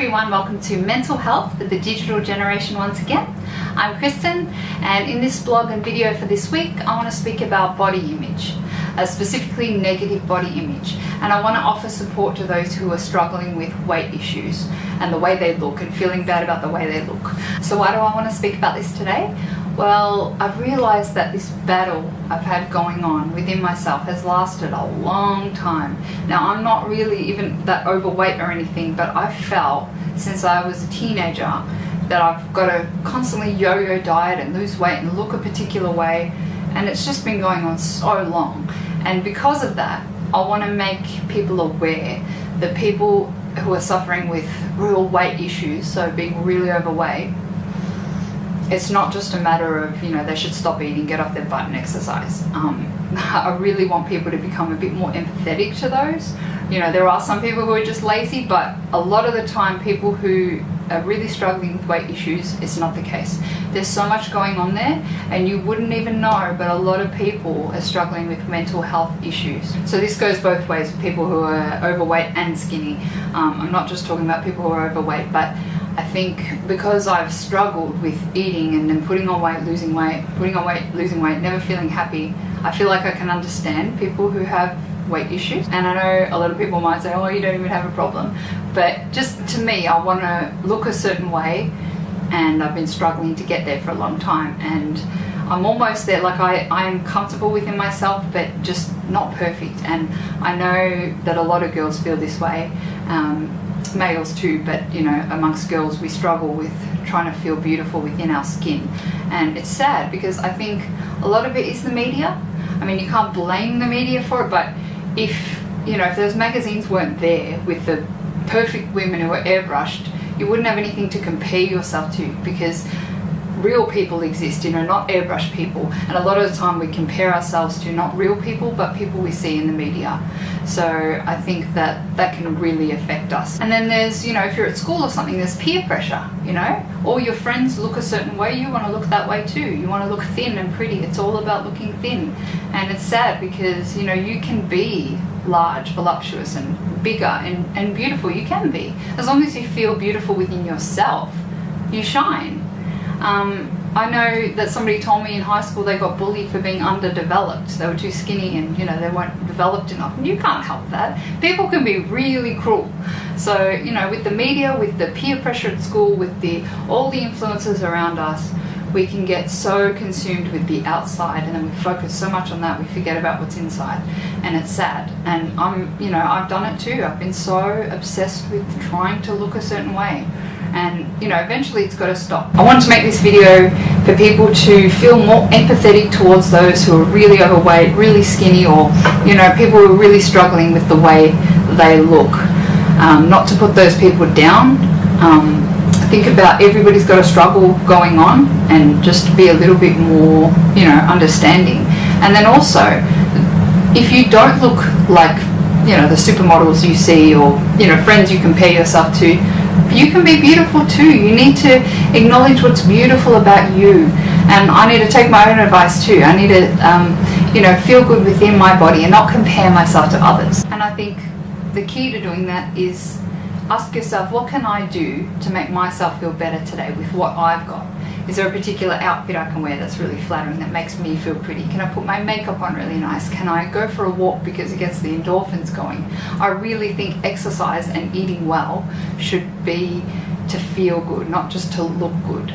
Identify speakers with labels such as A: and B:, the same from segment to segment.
A: everyone, welcome to Mental Health for the Digital Generation once again. I'm Kristen, and in this blog and video for this week I want to speak about body image, specifically negative body image, and I want to offer support to those who are struggling with weight issues and the way they look and feeling bad about the way they look. So why do I want to speak about this today? Well, I've realized that this battle I've had going on within myself has lasted a long time. Now, I'm not really even that overweight or anything, but I've felt since I was a teenager that I've got to constantly yo-yo diet and lose weight and look a particular way, and it's just been going on so long. And because of that, I want to make people aware that people who are suffering with real weight issues, so being really overweight, it's not just a matter of, they should stop eating, get off their butt and exercise. I really want people to become a bit more empathetic to those. There are some people who are just lazy, but a lot of the time people who are really struggling with weight issues, it's not the case. There's so much going on there and you wouldn't even know, but a lot of people are struggling with mental health issues. So this goes both ways, people who are overweight and skinny. I'm not just talking about people who are overweight, but I think because I've struggled with eating and then putting on weight, losing weight, putting on weight, losing weight, never feeling happy, I feel like I can understand people who have weight issues. And I know a lot of people might say, oh, you don't even have a problem. But just to me, I want to look a certain way, and I've been struggling to get there for a long time. And I'm almost there, like I'm comfortable within myself, but just not perfect. And I know that a lot of girls feel this way. Males too, but amongst girls we struggle with trying to feel beautiful within our skin, and it's sad because I think a lot of it is the media. I mean, you can't blame the media for it, but if those magazines weren't there with the perfect women who are airbrushed, you wouldn't have anything to compare yourself to, because real people exist, not airbrushed people. And a lot of the time we compare ourselves to not real people, but people we see in the media. So I think that can really affect us. And then there's, if you're at school or something, there's peer pressure, all your friends look a certain way, you want to look that way too. You want to look thin and pretty. It's all about looking thin. And it's sad because, you can be large, voluptuous and bigger and beautiful. You can be. As long as you feel beautiful within yourself, you shine. I know that somebody told me in high school they got bullied for being underdeveloped. They were too skinny and they weren't developed enough. And you can't help that. People can be really cruel. So with the media, with the peer pressure at school, with all the influences around us, we can get so consumed with the outside, and then we focus so much on that we forget about what's inside, and it's sad. And I've done it too. I've been so obsessed with trying to look a certain way. And eventually it's got to stop. I wanted to make this video for people to feel more empathetic towards those who are really overweight, really skinny, or people who are really struggling with the way they look. Not to put those people down. Think about everybody's got a struggle going on, and just be a little bit more understanding. And then also, if you don't look like the supermodels you see, or friends you compare yourself to, you can be beautiful too. You need to acknowledge what's beautiful about you. And I need to take my own advice too. I need to feel good within my body and not compare myself to others. And I think the key to doing that is ask yourself, what can I do to make myself feel better today with what I've got? Is there a particular outfit I can wear that's really flattering, that makes me feel pretty? Can I put my makeup on really nice? Can I go for a walk because it gets the endorphins going? I really think exercise and eating well should be to feel good, not just to look good.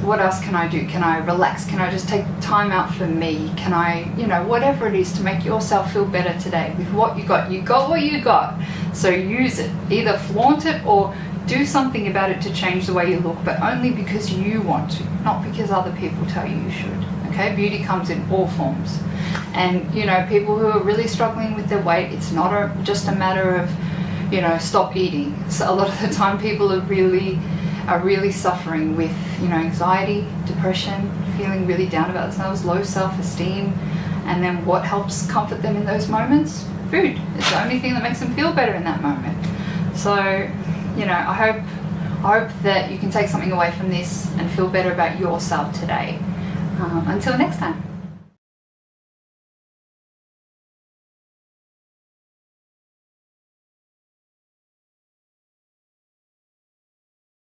A: What else can I do? Can I relax? Can I just take time out for me? Can I, whatever it is to make yourself feel better today with what you got. You got what you got, so use it. Either flaunt it or do something about it to change the way you look, but only because you want to, not because other people tell you you should. Okay, beauty comes in all forms. And people who are really struggling with their weight, it's not just a matter of stop eating. So a lot of the time people are really suffering with anxiety, depression, feeling really down about themselves, low self-esteem. And then what helps comfort them in those moments? Food. It's the only thing that makes them feel better in that moment. So I hope that you can take something away from this and feel better about yourself today. Until next time.